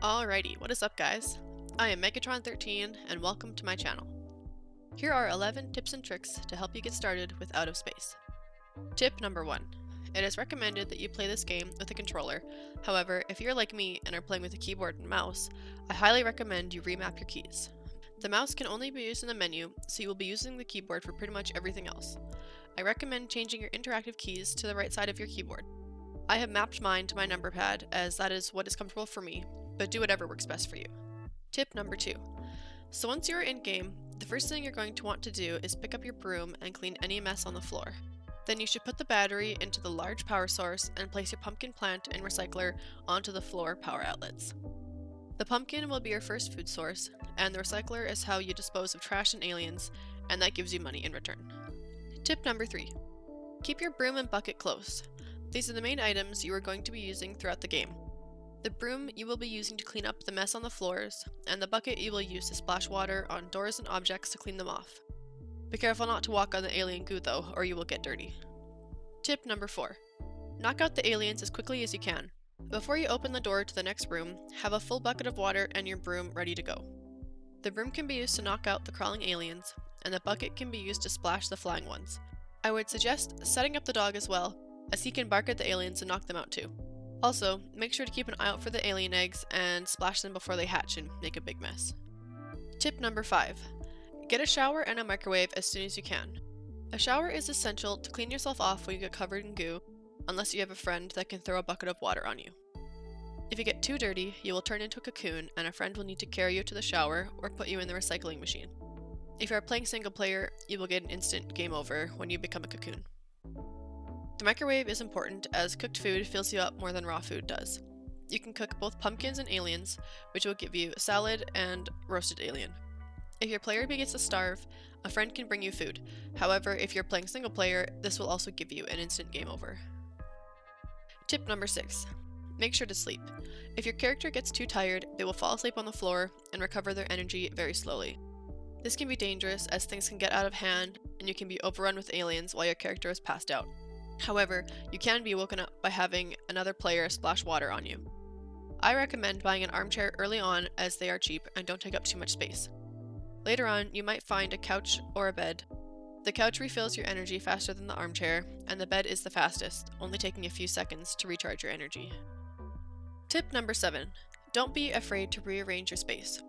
Alrighty, what is up guys? I am Megatron13 and welcome to my channel. Here are 11 tips and tricks to help you get started with Out of Space. Tip number 1. It is recommended that you play this game with a controller. However, if you're like me and are playing with a keyboard and mouse, I highly recommend you remap your keys. The mouse can only be used in the menu, so you will be using the keyboard for pretty much everything else. I recommend changing your interactive keys to the right side of your keyboard. I have mapped mine to my number pad as that is what is comfortable for me, but do whatever works best for you. Tip number 2. So once you're in game, the first thing you're going to want to do is pick up your broom and clean any mess on the floor. Then you should put the battery into the large power source and place your pumpkin plant and recycler onto the floor power outlets. The pumpkin will be your first food source, and the recycler is how you dispose of trash and aliens, and that gives you money in return. Tip number 3. Keep your broom and bucket close. These are the main items you are going to be using throughout the game. The broom you will be using to clean up the mess on the floors, and the bucket you will use to splash water on doors and objects to clean them off. Be careful not to walk on the alien goo though, or you will get dirty. Tip number 4. Knock out the aliens as quickly as you can. Before you open the door to the next room, have a full bucket of water and your broom ready to go. The broom can be used to knock out the crawling aliens, and the bucket can be used to splash the flying ones. I would suggest setting up the dog as well, as he can bark at the aliens and knock them out too. Also, make sure to keep an eye out for the alien eggs and splash them before they hatch and make a big mess. Tip number 5. Get a shower and a microwave as soon as you can. A shower is essential to clean yourself off when you get covered in goo, unless you have a friend that can throw a bucket of water on you. If you get too dirty, you will turn into a cocoon and a friend will need to carry you to the shower or put you in the recycling machine. If you are playing single player, you will get an instant game over when you become a cocoon. The microwave is important as cooked food fills you up more than raw food does. You can cook both pumpkins and aliens, which will give you a salad and roasted alien. If your player begins to starve, a friend can bring you food. However, if you're playing single player, this will also give you an instant game over. Tip number 6. Make sure to sleep. If your character gets too tired, they will fall asleep on the floor and recover their energy very slowly. This can be dangerous as things can get out of hand and you can be overrun with aliens while your character is passed out. However, you can be woken up by having another player splash water on you. I recommend buying an armchair early on as they are cheap and don't take up too much space. Later on, you might find a couch or a bed. The couch refills your energy faster than the armchair, and the bed is the fastest, only taking a few seconds to recharge your energy. Tip number 7. Don't be afraid to rearrange your space.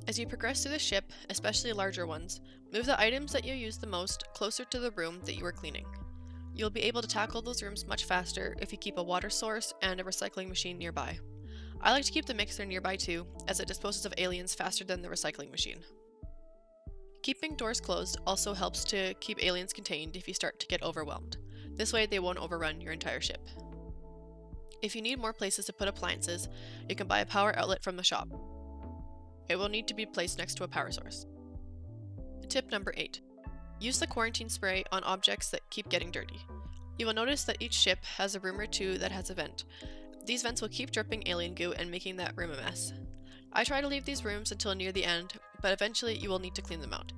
As you progress through the ship, especially larger ones, move the items that you use the most closer to the room that you are cleaning. You'll be able to tackle those rooms much faster if you keep a water source and a recycling machine nearby. I like to keep the mixer nearby too, as it disposes of aliens faster than the recycling machine. Keeping doors closed also helps to keep aliens contained if you start to get overwhelmed. This way they won't overrun your entire ship. If you need more places to put appliances, you can buy a power outlet from the shop. It will need to be placed next to a power source. Tip number 8. Use the quarantine spray on objects that keep getting dirty. You will notice that each ship has a room or two that has a vent. These vents will keep dripping alien goo and making that room a mess. I try to leave these rooms until near the end, but eventually you will need to clean them out.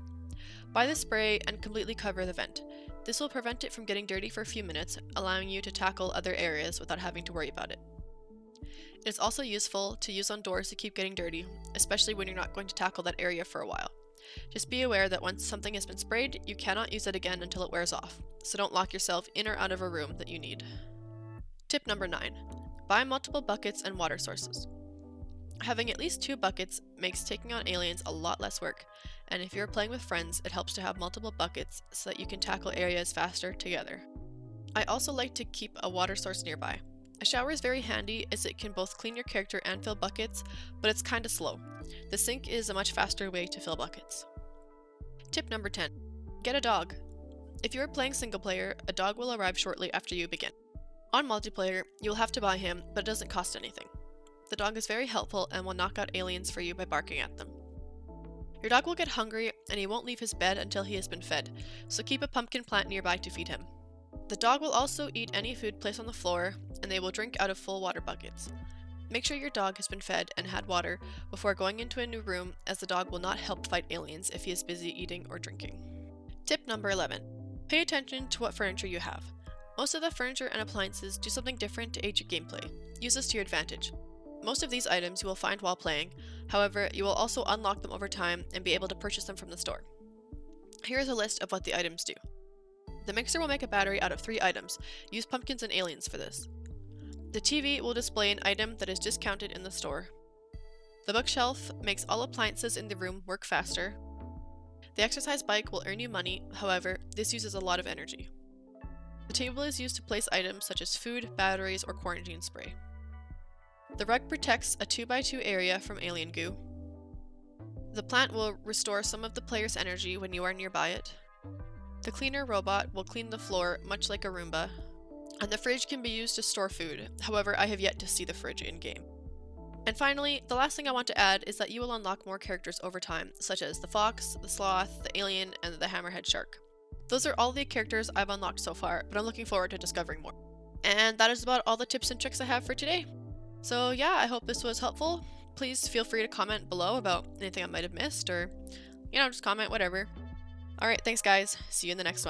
Buy the spray and completely cover the vent. This will prevent it from getting dirty for a few minutes, allowing you to tackle other areas without having to worry about it. It is also useful to use on doors to keep getting dirty, especially when you're not going to tackle that area for a while. Just be aware that once something has been sprayed, you cannot use it again until it wears off, so don't lock yourself in or out of a room that you need. Tip number 9. Buy multiple buckets and water sources. Having at least 2 buckets makes taking on aliens a lot less work, and if you're playing with friends, it helps to have multiple buckets so that you can tackle areas faster together. I also like to keep a water source nearby. A shower is very handy as it can both clean your character and fill buckets, but it's kinda slow. The sink is a much faster way to fill buckets. Tip number 10. Get a dog. If you are playing single player, a dog will arrive shortly after you begin. On multiplayer, you will have to buy him, but it doesn't cost anything. The dog is very helpful and will knock out aliens for you by barking at them. Your dog will get hungry and he won't leave his bed until he has been fed, so keep a pumpkin plant nearby to feed him. The dog will also eat any food placed on the floor, and they will drink out of full water buckets. Make sure your dog has been fed and had water before going into a new room, as the dog will not help fight aliens if he is busy eating or drinking. Tip number 11. Pay attention to what furniture you have. Most of the furniture and appliances do something different to aid your gameplay. Use this to your advantage. Most of these items you will find while playing, however, you will also unlock them over time and be able to purchase them from the store. Here is a list of what the items do. The mixer will make a battery out of 3 items. Use pumpkins and aliens for this. The TV will display an item that is discounted in the store. The bookshelf makes all appliances in the room work faster. The exercise bike will earn you money, however, this uses a lot of energy. The table is used to place items such as food, batteries, or quarantine spray. The rug protects a 2x2 area from alien goo. The plant will restore some of the player's energy when you are nearby it. The cleaner robot will clean the floor much like a Roomba. And the fridge can be used to store food, however I have yet to see the fridge in-game. And finally, the last thing I want to add is that you will unlock more characters over time, such as the fox, the sloth, the alien, and the hammerhead shark. Those are all the characters I've unlocked so far, but I'm looking forward to discovering more. And that is about all the tips and tricks I have for today. So yeah, I hope this was helpful. Please feel free to comment below about anything I might have missed, or, just comment, whatever. Alright, thanks guys. See you in the next one.